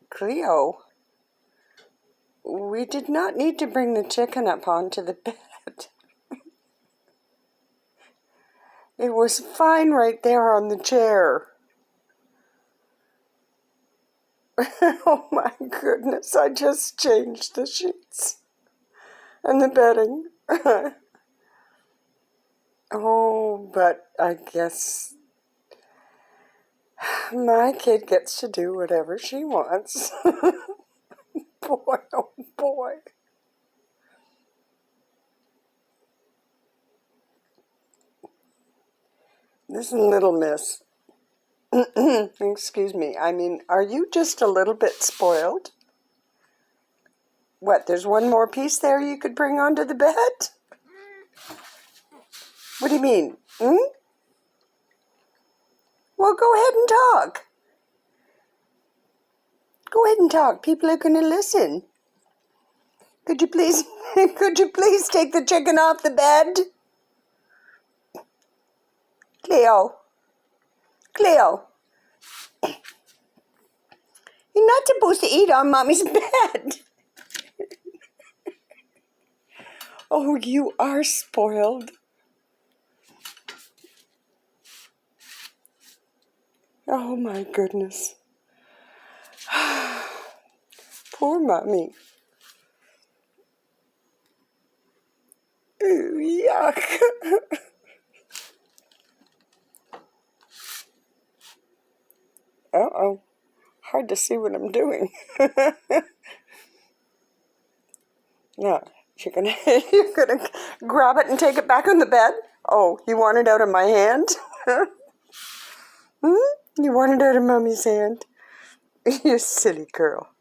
Cleo, we did not need to bring the chicken up onto the bed. It was fine right there on the chair. Oh my goodness, I just changed the sheets and the bedding. Oh, but I guess my kid gets to do whatever she wants. Boy, oh boy. This little miss. Excuse me. I mean, are you just a little bit spoiled? What, there's one more piece there you could bring onto the bed? What do you mean? Well, go ahead and talk. Go ahead and talk. People are going to listen. Could you please take the chicken off the bed? Cleo. Cleo. You're not supposed to eat on Mommy's bed. Oh, you are spoiled. Oh my goodness. Poor Mommy. Ooh, yuck. Uh-oh. Hard to see what I'm doing. Yeah, you're gonna grab it and take it back on the bed? Oh, you want it out of my hand? You want it out of Mommy's hand? You silly girl.